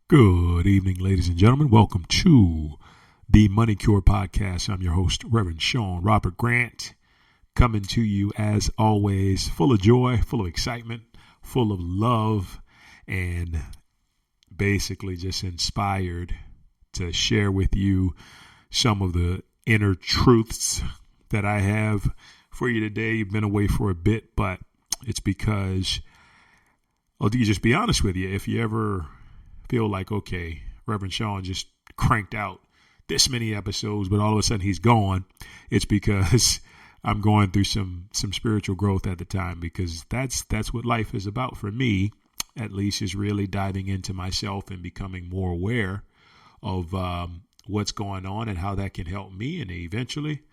Good evening, ladies and gentlemen. Welcome to the Money Cure Podcast. I'm your host, Reverend Sean Robert Grant, coming to you as always, full of joy, full of excitement, full of love, and basically just inspired to share with you some of the inner truths that I have for you today. You've been away for a bit, but it's because, I'll just be honest with you, if you ever feel like, okay, Reverend Sean just cranked out this many episodes, but all of a sudden he's gone, it's because I'm going through some spiritual growth at the time, because that's what life is about for me, at least, is really diving into myself and becoming more aware of what's going on and how that can help me, and eventually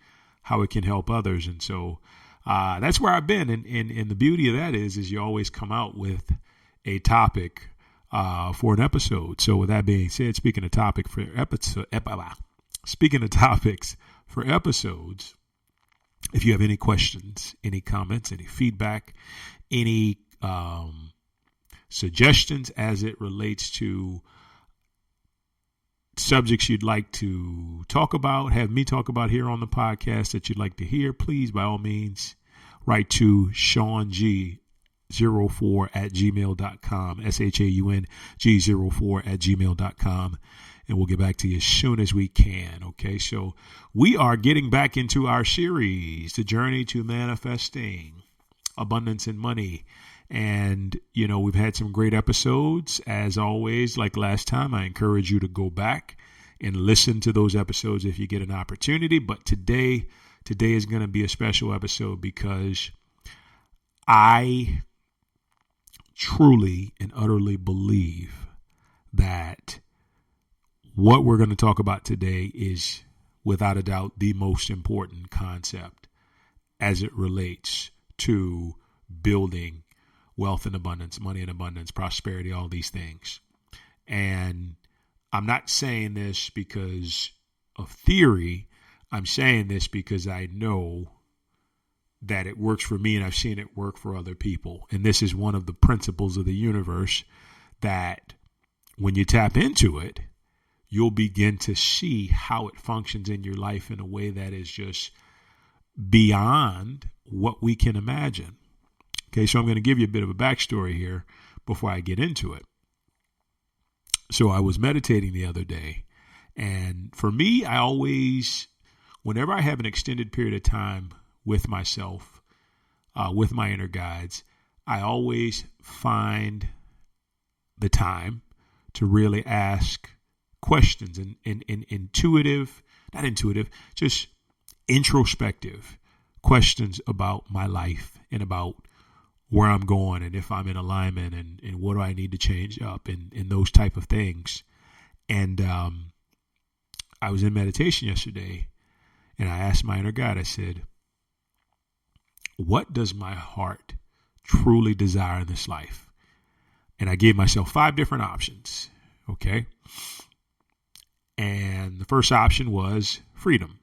how it can help others. And so that's where I've been. And the beauty of that is you always come out with a topic for an episode. So with that being said, speaking of topics for episodes, if you have any questions, any comments, any feedback, any suggestions as it relates to subjects you'd like to talk about, have me talk about here on the podcast that you'd like to hear, please, by all means, write to Sean G. 04 at gmail.com, SHAUNG04 at gmail.com, and we'll get back to you as soon as we can. Okay, so we are getting back into our series, The Journey to Manifesting Abundance and Money. And, you know, we've had some great episodes. As always, like last time, I encourage you to go back and listen to those episodes if you get an opportunity. But today is going to be a special episode because I truly and utterly believe that what we're going to talk about today is, without a doubt, the most important concept as it relates to building wealth and abundance, money and abundance, prosperity, all these things. And I'm not saying this because of theory. I'm saying this because I know that it works for me, and I've seen it work for other people. And this is one of the principles of the universe, that when you tap into it, you'll begin to see how it functions in your life in a way that is just beyond what we can imagine. Okay, so I'm going to give you a bit of a backstory here before I get into it. So I was meditating the other day, and for me, I always, whenever I have an extended period of time with myself, with my inner guides, I always find the time to really ask questions and just introspective questions about my life and about where I'm going and if I'm in alignment and what do I need to change up and those type of things. And I was in meditation yesterday, and I asked my inner guide, I said, what does my heart truly desire in this life? And I gave myself 5 different options. Okay. And the first option was freedom,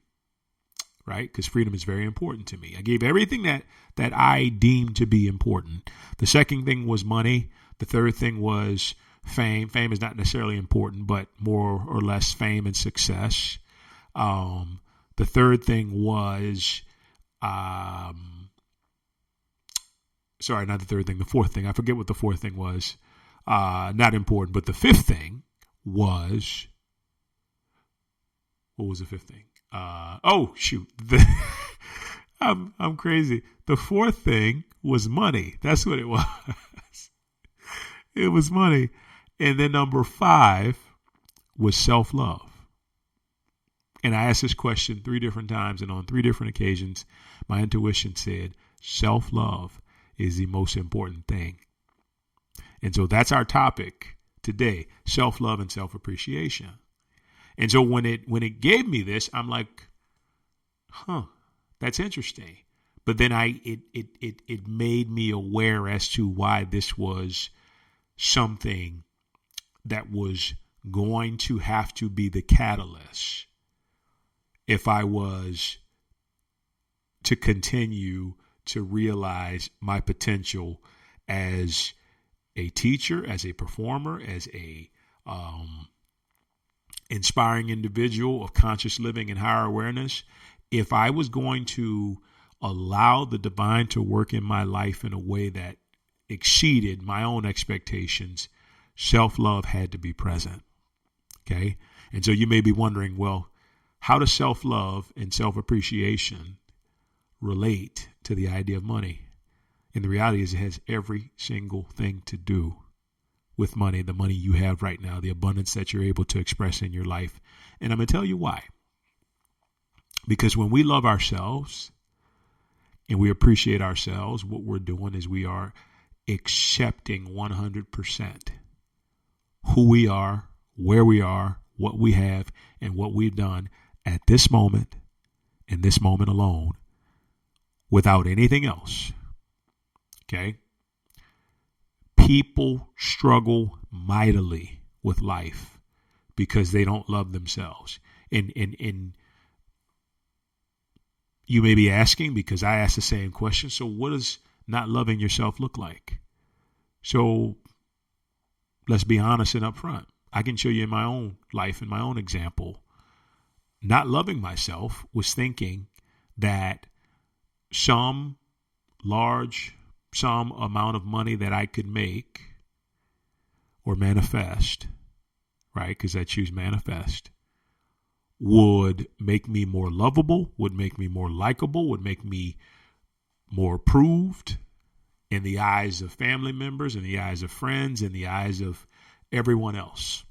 right? Because freedom is very important to me. I gave everything that I deemed to be important. The second thing was money. The third thing was fame. Fame is not necessarily important, but more or less fame and success. The third thing was, the fourth thing. I forget what the fourth thing was. Not important. But the fifth thing was, what was the fifth thing? I'm crazy. The fourth thing was money. That's what it was. It was money. And then number 5 was self-love. And I asked this question 3 different times, and on 3 different occasions, my intuition said self-love is the most important thing. And so that's our topic today, self-love and self-appreciation. And so when it gave me this, I'm like, that's interesting. But then it made me aware as to why this was something that was going to have to be the catalyst if I was to continue to realize my potential as a teacher, as a performer, as a um, inspiring individual of conscious living and higher awareness, if I was going to allow the divine to work in my life in a way that exceeded my own expectations, self-love had to be present. Okay. And so you may be wondering, well, how does self-love and self-appreciation relate to the idea of money? And the reality is it has every single thing to do with money, the money you have right now, the abundance that you're able to express in your life. And I'm going to tell you why. Because when we love ourselves and we appreciate ourselves, what we're doing is we are accepting 100% who we are, where we are, what we have, and what we've done at this moment, in this moment alone, without anything else. Okay? People struggle mightily with life because they don't love themselves. And you may be asking, because I asked the same question, so what does not loving yourself look like? So let's be honest and upfront. I can show you in my own life, in my own example, not loving myself was thinking that some amount of money that I could make or manifest, right? Because I choose manifest, would make me more lovable, would make me more likable, would make me more approved in the eyes of family members, in the eyes of friends, in the eyes of everyone else.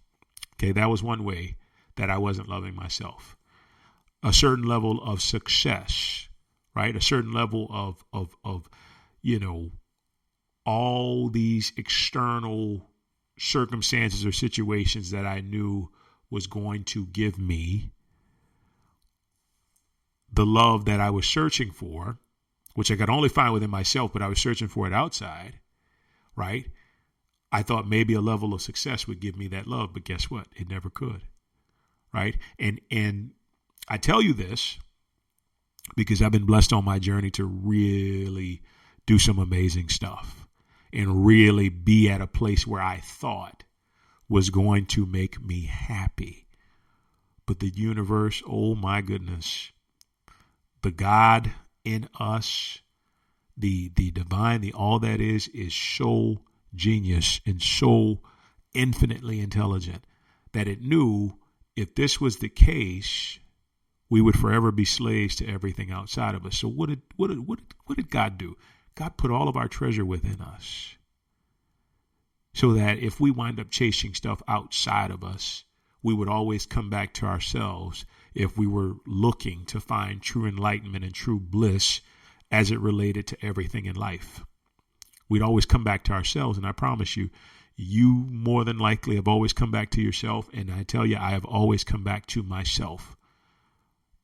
Okay, that was one way that I wasn't loving myself. A certain level of success, right? A certain level of all these external circumstances or situations that I knew was going to give me the love that I was searching for, which I could only find within myself, but I was searching for it outside, right? I thought maybe a level of success would give me that love, but guess what? It never could, right? And I tell you this because I've been blessed on my journey to really do some amazing stuff and really be at a place where I thought was going to make me happy. But the universe, oh my goodness, the God in us, the divine, the all that is so genius and so infinitely intelligent that it knew if this was the case, we would forever be slaves to everything outside of us. So what did God do? God put all of our treasure within us so that if we wind up chasing stuff outside of us, we would always come back to ourselves if we were looking to find true enlightenment and true bliss as it related to everything in life. We'd always come back to ourselves. And I promise you, you more than likely have always come back to yourself. And I tell you, I have always come back to myself.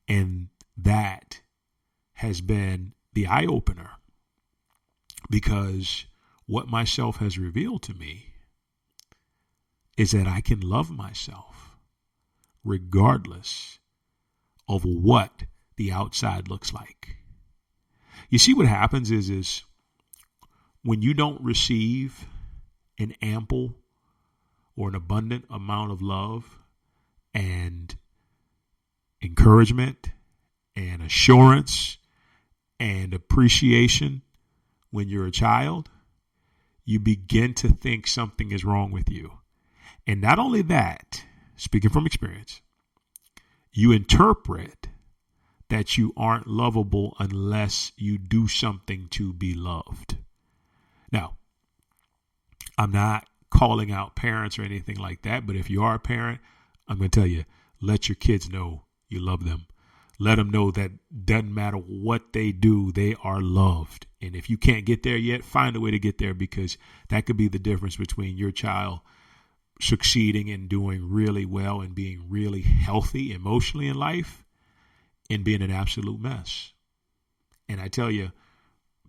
And that has been the eye opener, because what myself has revealed to me is that I can love myself regardless of what the outside looks like. You see, what happens is when you don't receive an ample or an abundant amount of love and encouragement and assurance and appreciation when you're a child, you begin to think something is wrong with you. And not only that, speaking from experience, you interpret that you aren't lovable unless you do something to be loved. Now, I'm not calling out parents or anything like that, but if you are a parent, I'm going to tell you, let your kids know you love them. Let them know that doesn't matter what they do, they are loved. And if you can't get there yet, find a way to get there, because that could be the difference between your child succeeding and doing really well and being really healthy emotionally in life and being an absolute mess. And I tell you,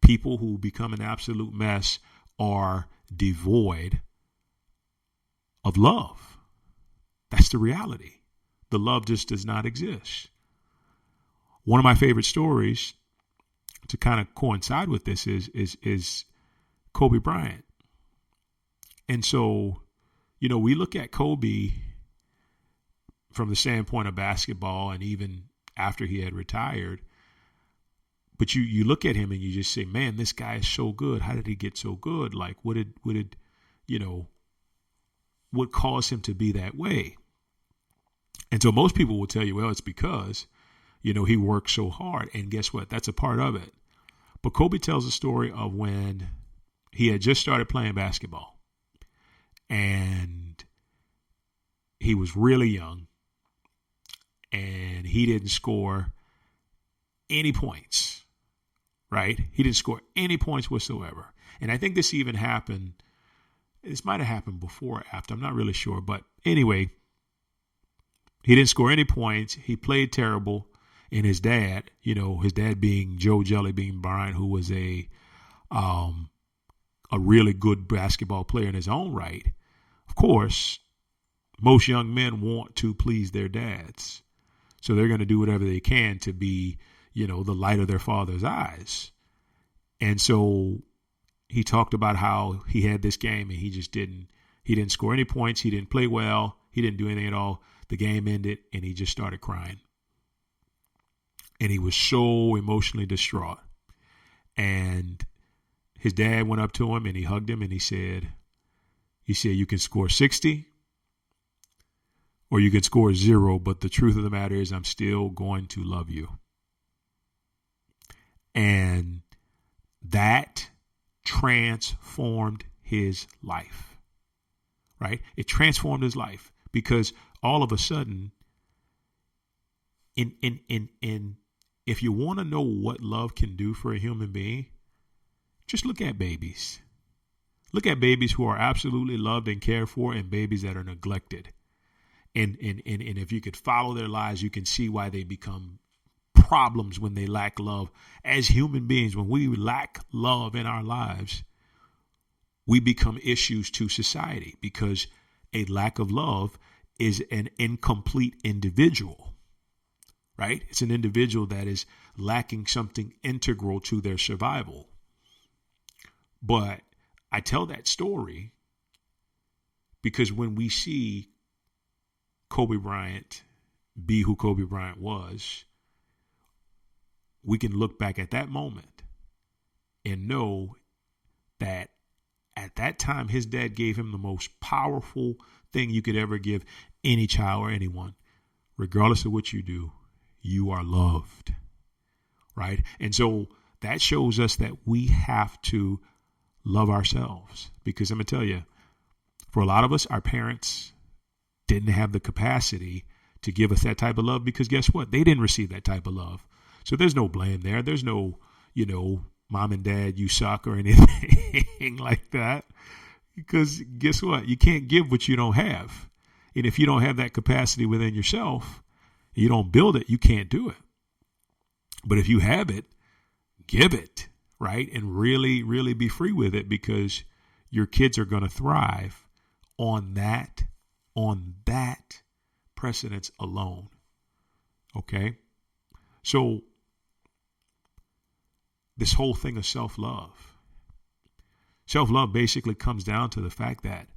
people who become an absolute mess are devoid of love. That's the reality. The love just does not exist. One of my favorite stories to kind of coincide with this is Kobe Bryant. And so, we look at Kobe from the standpoint of basketball and even after he had retired, but you look at him and you just say, man, this guy is so good. How did he get so good? Like, what caused him to be that way? And so most people will tell you, well, it's because, he worked so hard. And guess what? That's a part of it. But Kobe tells a story of when he had just started playing basketball and he was really young and he didn't score any points, right? He didn't score any points whatsoever. And I think this even happened. This might have happened before or after. I'm not really sure. But anyway, he didn't score any points. He played terrible. And his dad, his dad being Joe Jelly Bean Bryant, who was a really good basketball player in his own right. Of course, most young men want to please their dads. So they're going to do whatever they can to be, the light of their father's eyes. And so he talked about how he had this game and he didn't score any points. He didn't play well. He didn't do anything at all. The game ended and he just started crying. And he was so emotionally distraught. And his dad went up to him and he hugged him and he said, you can score 60 or you can score 0. But the truth of the matter is I'm still going to love you. And that transformed his life, right? It transformed his life because all of a sudden, if you want to know what love can do for a human being, just look at babies. Look at babies who are absolutely loved and cared for and babies that are neglected. And if you could follow their lives, you can see why they become problems when they lack love. As human beings, when we lack love in our lives, we become issues to society because a lack of love is an incomplete individual. Right? It's an individual that is lacking something integral to their survival. But I tell that story because when we see Kobe Bryant be who Kobe Bryant was, we can look back at that moment and know that at that time, his dad gave him the most powerful thing you could ever give any child or anyone. Regardless of what you do, you are loved, right? And so that shows us that we have to love ourselves because I'm going to tell you, for a lot of us, our parents didn't have the capacity to give us that type of love because guess what? They didn't receive that type of love. So there's no blame there. There's no, mom and dad, you suck or anything like that. Because guess what? You can't give what you don't have. And if you don't have that capacity within yourself, you don't build it, you can't do it. But if you have it, give it, right? And really, really be free with it because your kids are going to thrive on that precedence alone. Okay? So this whole thing of self-love basically comes down to the fact that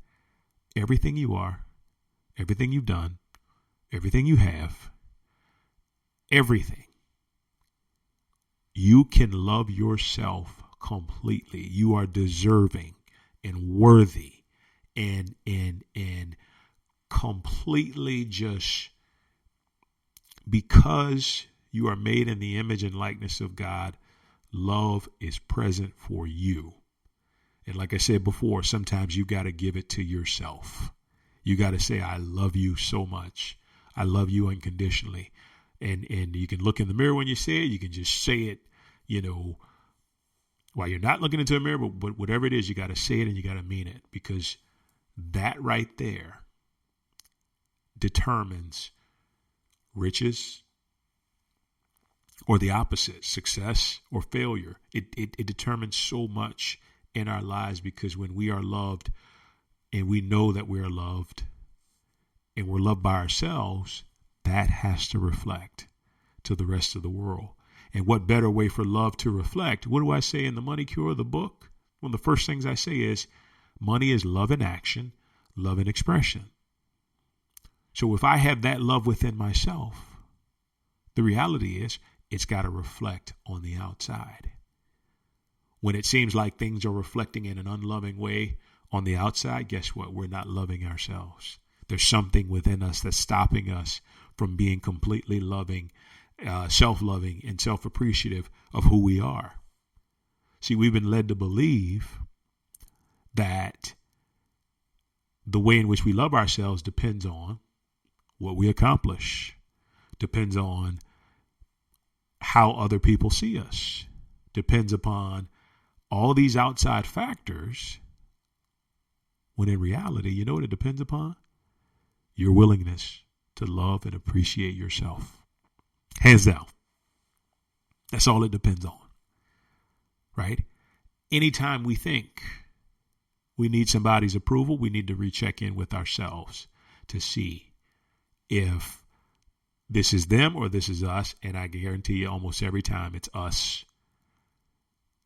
everything you are, everything you've done, everything you have, everything, you can love yourself completely. You are deserving and worthy and completely just because you are made in the image and likeness of God, love is present for you. And like I said before, sometimes you got to give it to yourself. You got to say, I love you so much. I love you unconditionally. And you can look in the mirror when you say it. You can just say it, while you're not looking into a mirror. But whatever it is, you got to say it and you got to mean it. Because that right there determines riches or the opposite, success or failure. It determines so much in our lives because when we are loved and we know that we are loved and we're loved by ourselves, that has to reflect to the rest of the world. And what better way for love to reflect? What do I say in the Money Cure, the book? One of the first things I say is money is love in action. love and expression. So if I have that love within myself, the reality is it's got to reflect on the outside. When it seems like things are reflecting in an unloving way on the outside, guess what? We're not loving ourselves. There's something within us that's stopping us from being completely loving, self-loving, and self-appreciative of who we are. See, we've been led to believe that the way in which we love ourselves depends on what we accomplish, depends on how other people see us, depends upon all these outside factors, when in reality, you know what it depends upon? Your willingness to love and appreciate yourself. Hands down. That's all it depends on, right? Anytime we think we need somebody's approval, we need to recheck in with ourselves to see if this is them or this is us. And I guarantee you almost every time it's us.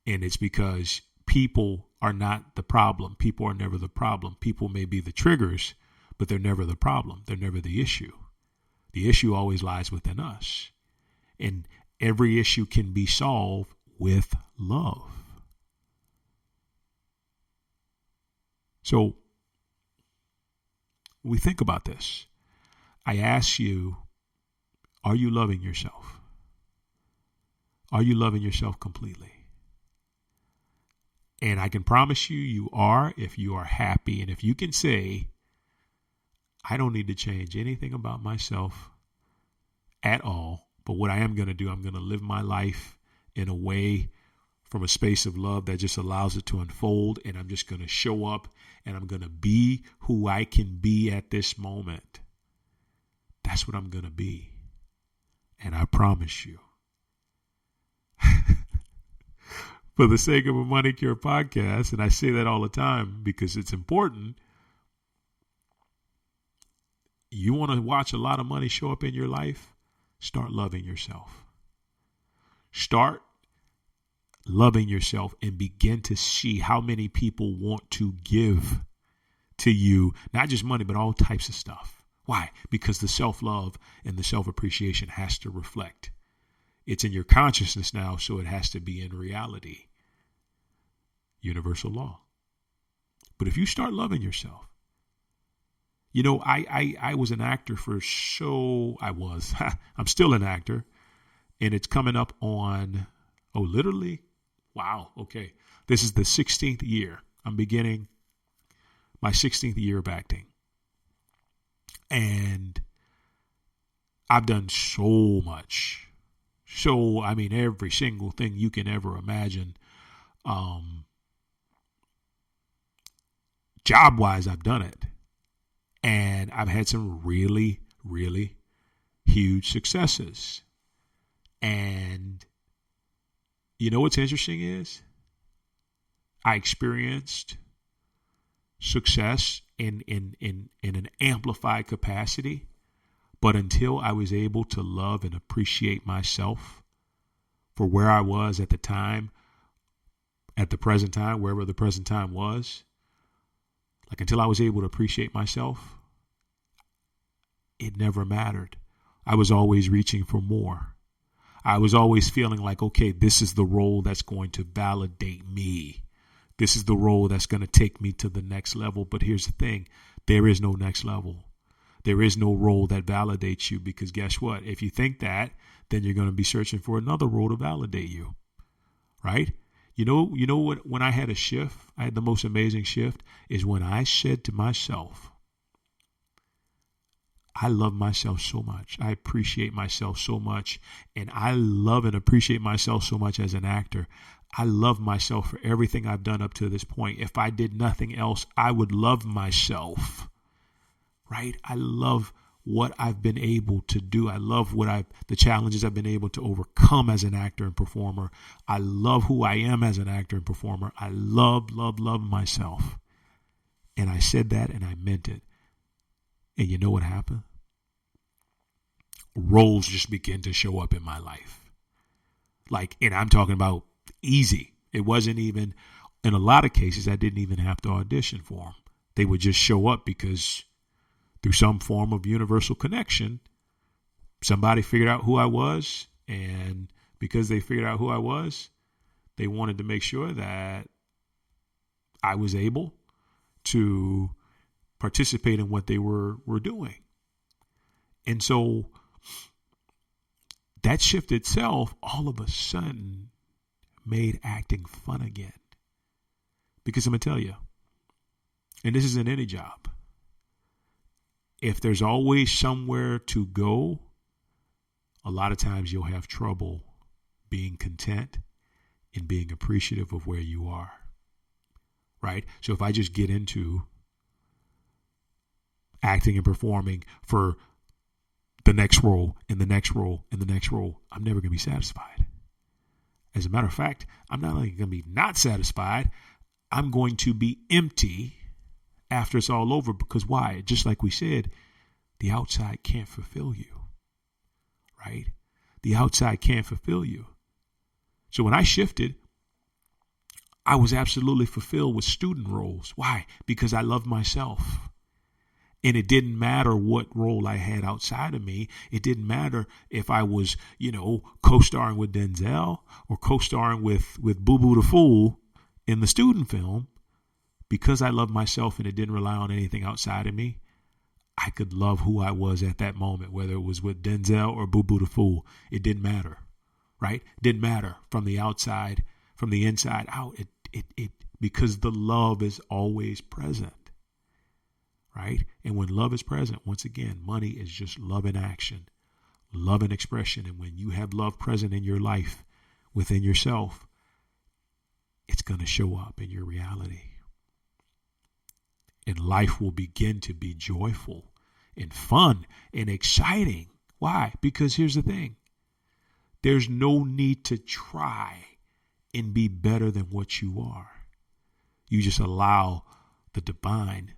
And it's because people are not the problem. People are never the problem. People may be the triggers, but they're never the problem. They're never the issue. The issue always lies within us. And every issue can be solved with love. So when we think about this, I ask you, are you loving yourself? Are you loving yourself completely? And I can promise you, you are if you are happy. And if you can say, I don't need to change anything about myself at all. But what I am going to do, I'm going to live my life in a way from a space of love that just allows it to unfold. And I'm just going to show up and I'm going to be who I can be at this moment. That's what I'm going to be. And I promise you, for the sake of a Money Cure podcast, and I say that all the time because it's important, you want to watch a lot of money show up in your life? Start loving yourself. Start loving yourself and begin to see how many people want to give to you, not just money, but all types of stuff. Why? Because the self-love and the self-appreciation has to reflect. It's in your consciousness now, so it has to be in reality. Universal law. But if you start loving yourself, you know, I was an actor I'm still an actor, and it's coming up on, literally? Wow. Okay. This is the 16th year. I'm beginning my 16th year of acting. And I've done so much. Every single thing you can ever imagine. Job-wise, I've done it. And I've had some really, really huge successes. And you know what's interesting is I experienced success in an amplified capacity. But until I was able to love and appreciate myself for where I was at the time, at the present time, wherever the present time was, until I was able to appreciate myself, it never mattered. I was always reaching for more. I was always feeling like, okay, this is the role that's going to validate me. This is the role that's going to take me to the next level. But here's the thing. There is no next level. There is no role that validates you, because guess what? If you think that, then you're going to be searching for another role to validate you, right? You know what? When I had a shift, I had the most amazing shift is when I said to myself, I love myself so much. I appreciate myself so much. And I love and appreciate myself so much as an actor. I love myself for everything I've done up to this point. If I did nothing else, I would love myself, right? I love what I've been able to do. I love the challenges I've been able to overcome as an actor and performer. I love who I am as an actor and performer. I love myself. And I said that and I meant it. And you know what happened? Roles just began to show up in my life. And I'm talking about easy. It wasn't even, in a lot of cases, I didn't even have to audition for them. They would just show up because through some form of universal connection, somebody figured out who I was. And because they figured out who I was, they wanted to make sure that I was able to participate in what they were doing. And so that shift itself all of a sudden made acting fun again. Because I'm going to tell you, and this is in any job, if there's always somewhere to go, a lot of times you'll have trouble being content and being appreciative of where you are. Right? So if I just get into acting and performing for the next role and the next role and the next role, I'm never going to be satisfied. As a matter of fact, I'm not only going to be not satisfied, I'm going to be empty after it's all over. Because why? Just like we said, the outside can't fulfill you. Right? The outside can't fulfill you. So when I shifted, I was absolutely fulfilled with student roles. Why? Because I loved myself. And it didn't matter what role I had outside of me. It didn't matter if I was, co-starring with Denzel or co-starring with Boo Boo the Fool in the student film. Because I loved myself and it didn't rely on anything outside of me, I could love who I was at that moment, whether it was with Denzel or Boo Boo the Fool. It didn't matter, right? It didn't matter from the outside, from the inside out. It because the love is always present, right? And when love is present, once again, money is just love in action, love in expression. And when you have love present in your life, within yourself, it's going to show up in your reality. And life will begin to be joyful and fun and exciting. Why? Because here's the thing. There's no need to try and be better than what you are. You just allow the divine,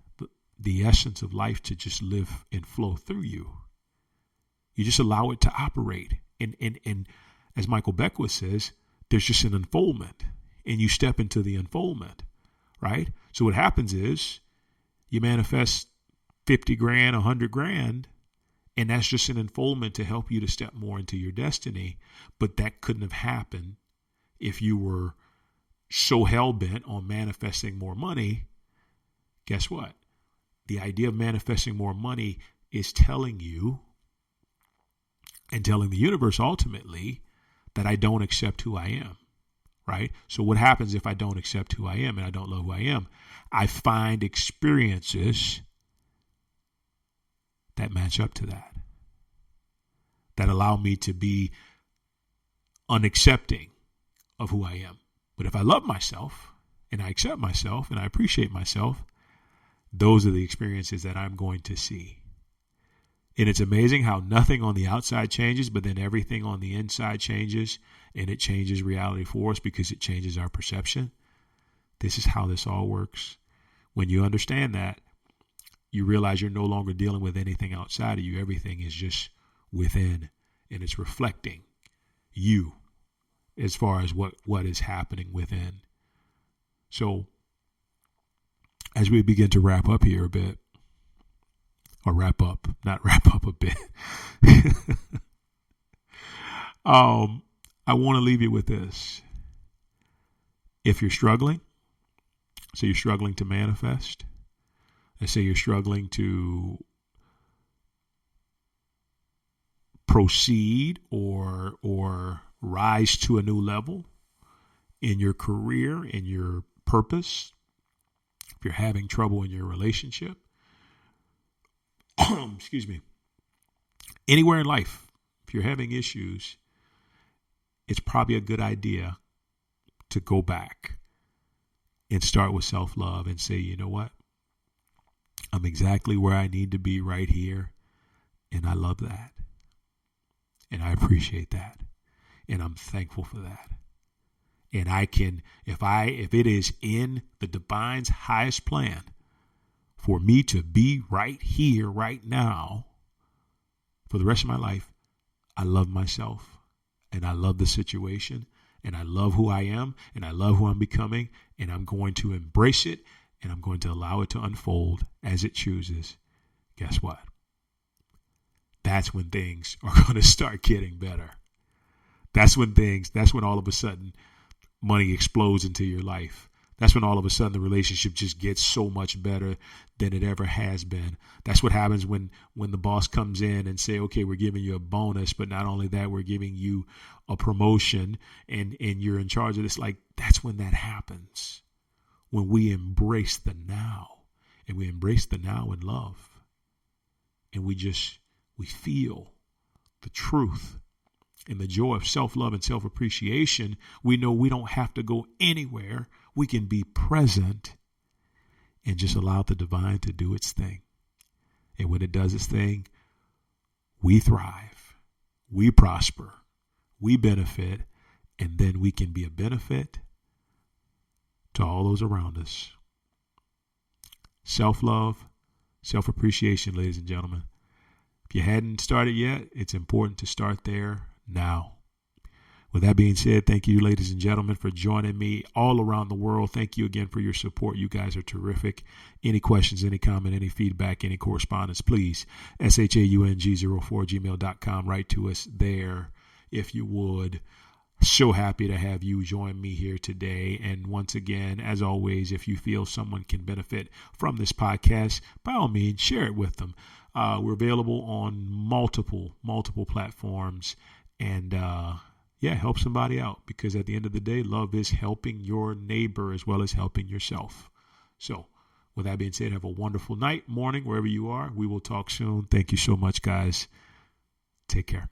the essence of life to just live and flow through you. You just allow it to operate. And as Michael Beckwith says, there's just an unfoldment. And you step into the unfoldment, right? So what happens is you manifest 50 grand, 100 grand, and that's just an unfoldment to help you to step more into your destiny. But that couldn't have happened if you were so hell-bent on manifesting more money. Guess what? The idea of manifesting more money is telling you and telling the universe ultimately that I don't accept who I am, right? So what happens if I don't accept who I am and I don't love who I am? I find experiences that match up to that allow me to be unaccepting of who I am. But if I love myself and I accept myself and I appreciate myself, those are the experiences that I'm going to see. And it's amazing how nothing on the outside changes, but then everything on the inside changes, and it changes reality for us because it changes our perception. This is how this all works. When you understand that, you realize you're no longer dealing with anything outside of you. Everything is just within, and it's reflecting you as far as what is happening within. So as we begin to wrap up here a bit, or not wrap up a bit, I want to leave you with this. If you're struggling, so you're struggling to manifest, let's say you're struggling to proceed or rise to a new level in your career, in your purpose, if you're having trouble in your relationship, excuse me, anywhere in life, if you're having issues, it's probably a good idea to go back and start with self-love and say, you know what? I'm exactly where I need to be right here. And I love that. And I appreciate that. And I'm thankful for that. And I can, if it is in the divine's highest plan for me to be right here, right now, for the rest of my life, I love myself and I love the situation and I love who I am and I love who I'm becoming, and I'm going to embrace it and I'm going to allow it to unfold as it chooses, guess what? That's when things are going to start getting better. That's when all of a sudden money explodes into your life. That's when all of a sudden the relationship just gets so much better than it ever has been. That's what happens when the boss comes in and say, okay, we're giving you a bonus, but not only that, we're giving you a promotion and you're in charge of this. Like, that's when that happens. When we embrace the now, and we embrace the now in love, and we feel the truth and the joy of self-love and self-appreciation. We know we don't have to go anywhere. We can be present and just allow the divine to do its thing. And when it does its thing, we thrive, we prosper, we benefit, and then we can be a benefit to all those around us. Self-love, self-appreciation, ladies and gentlemen. If you hadn't started yet, it's important to start there now. With that being said, thank you, ladies and gentlemen, for joining me all around the world. Thank you again for your support. You guys are terrific. Any questions, any comment, any feedback, any correspondence, please, shaung04gmail.com. Write to us there if you would. So happy to have you join me here today. And once again, as always, if you feel someone can benefit from this podcast, by all means, share it with them. We're available on multiple platforms, and help somebody out, because at the end of the day, love is helping your neighbor as well as helping yourself. So with that being said, have a wonderful night, morning, wherever you are. We will talk soon. Thank you so much, guys. Take care.